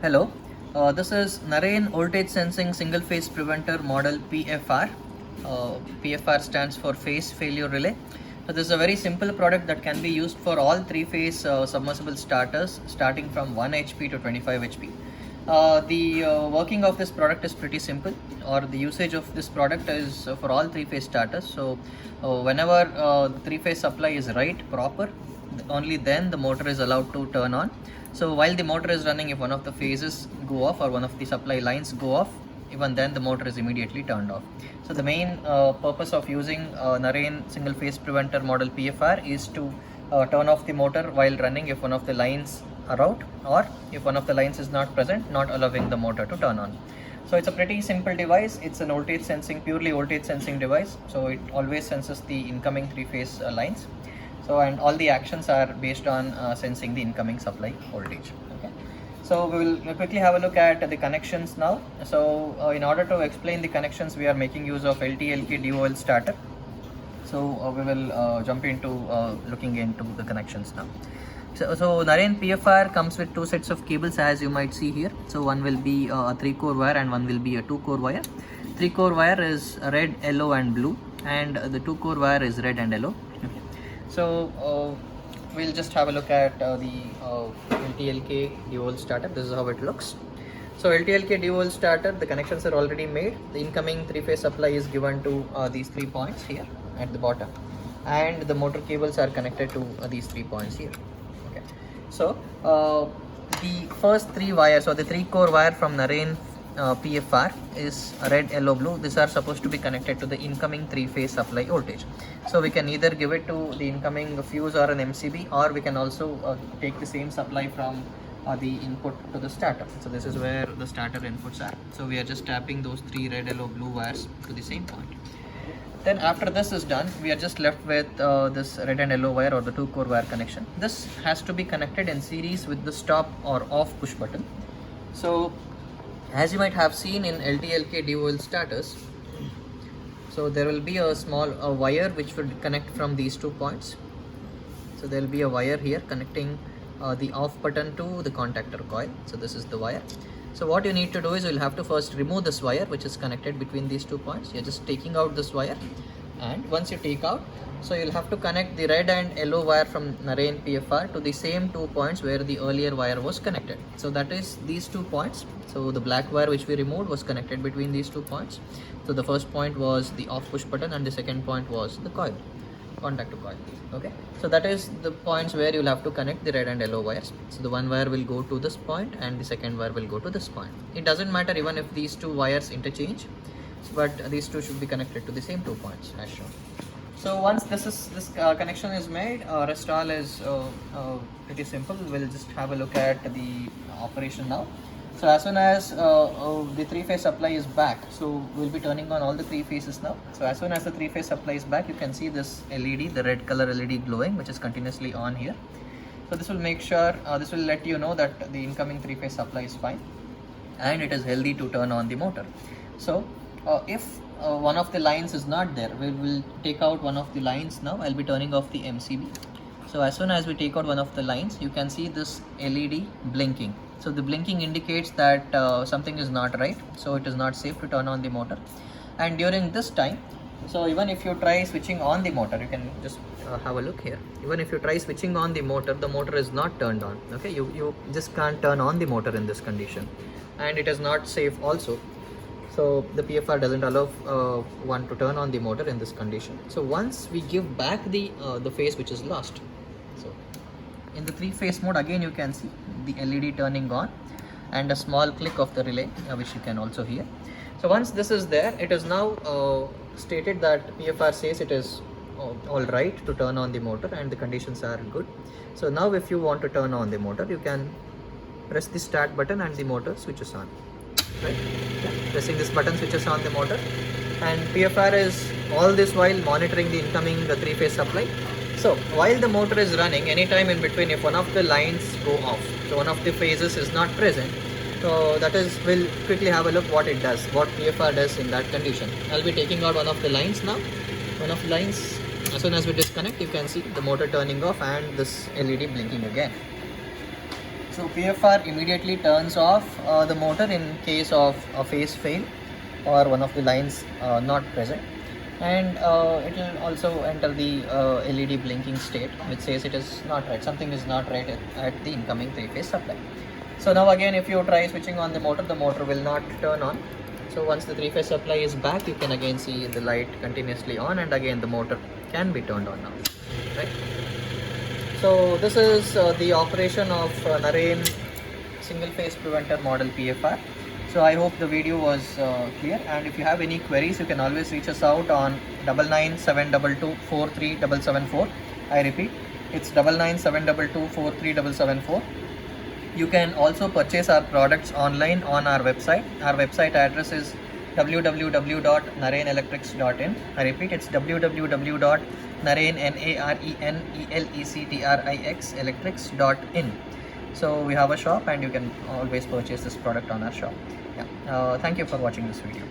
Hello, this is Narain Voltage Sensing Single Phase Preventer Model PFR. PFR stands for Phase Failure Relay. So this is a very simple product that can be used for all three-phase submersible starters starting from 1 HP to 25 HP. The working of this product is pretty simple, or the usage of this product is for all three-phase starters. So whenever the three-phase supply is proper, only then the motor is allowed to turn on. So while the motor is running, if one of the phases go off or one of the supply lines go off, even then the motor is immediately turned off. So the main purpose of using Narain single phase preventer model PFR is to turn off the motor while running if one of the lines are out, or if one of the lines is not present, not allowing the motor to turn on. So it's a pretty simple device. It's an voltage sensing, purely voltage sensing device. So it always senses the incoming three-phase lines. So and all the actions are based on sensing the incoming supply voltage. Okay. So we will quickly have a look at the connections now. So in order to explain the connections, we are making use of LT/LK DOL starter. So we will jump into looking into the connections now. So Narain PFR comes with two sets of cables, as you might see here. So one will be a 3-core wire and one will be a 2-core wire. 3-core wire is red, yellow and blue, and the 2-core wire is red and yellow. Okay. So we'll just have a look at the LT/LK DOL starter. This is how it looks. So LT/LK DOL starter, the connections are already made. The incoming three-phase supply is given to these 3 points here at the bottom, and the motor cables are connected to these 3 points here. Okay. So the first 3 wires, or the 3-core wire from Narain PFR is red, yellow, blue. These are supposed to be connected to the incoming 3-phase supply voltage. So we can either give it to the incoming fuse or an MCB, or we can also take the same supply from the input to the starter. So this is where the starter inputs are. So we are just tapping those 3 red, yellow, blue wires to the same point. Then after this is done, we are just left with this red and yellow wire, or the 2-core wire connection. This has to be connected in series with the stop or off push button. So as you might have seen in LT/LK DOL starters, so there will be a small wire which would connect from these 2 points. So there will be a wire here connecting the off button to the contactor coil. So this is the wire. So what you need to do is you'll have to first remove this wire which is connected between these 2 points. You're just taking out this wire, and once you take out, so you'll have to connect the red and yellow wire from Narain PFR to the same 2 points where the earlier wire was connected. So that is these 2 points. So the black wire which we removed was connected between these 2 points. So the first point was the off push button, and the second point was the coil, contactor coil. Okay, so that is the points where you'll have to connect the red and yellow wires. So the one wire will go to this point and the second wire will go to this point. It doesn't matter even if these 2 wires interchange, but these 2 should be connected to the same 2 points as shown. So once this connection is made, rest all is pretty simple. We'll just have a look at the operation now. So as soon as the 3-phase supply is back, so we'll be turning on all the 3 phases now. So as soon as the 3-phase supply is back, you can see this LED, the red color LED glowing, which is continuously on here. So this will make sure, this will let you know that the incoming 3-phase supply is fine and it is healthy to turn on the motor. So if one of the lines is not there, we will take out one of the lines now. I'll be turning off the MCB. So as soon as we take out one of the lines, you can see this LED blinking. So the blinking indicates that something is not right, so it is not safe to turn on the motor. And during this time, so even if you try switching on the motor, you can just have a look here. Even if you try switching on the motor is not turned on. Okay, you just can't turn on the motor in this condition, and it is not safe also. So the PFR doesn't allow one to turn on the motor in this condition. So once we give back the phase which is lost, so in the 3-phase mode, again you can see the LED turning on and a small click of the relay, which you can also hear. So once this is there, it is now stated that PFR says it is all right to turn on the motor and the conditions are good. So now if you want to turn on the motor, you can press the start button and the motor switches on. Right? Yeah. Pressing this button switches on the motor, and PFR is all this while monitoring the incoming 3-phase supply. So while the motor is running, anytime in between, if one of the lines go off, so one of the phases is not present, so that is, we'll quickly have a look what it does, what PFR does in that condition. I'll be taking out one of the lines now. One of the lines, as soon as we disconnect, you can see the motor turning off and this LED blinking again. So PFR immediately turns off the motor in case of a phase fail or one of the lines not present, and it will also enter the LED blinking state which says it is not right, something is not right at the incoming three-phase supply. So now again, if you try switching on the motor will not turn on. So once the three-phase supply is back, you can again see the light continuously on, and again the motor can be turned on now, right? So this is the operation of Narain single phase preventer model PFR. So I hope the video was clear, and if you have any queries, you can always reach us out on 9972243774. I repeat, it's 9972243774. You can also purchase our products online on our website. Our website address is www.naraenelectrics.in. I repeat, it's www.narenelectrix.in. So we have a shop, and you can always purchase this product on our shop. Yeah. Thank you for watching this video.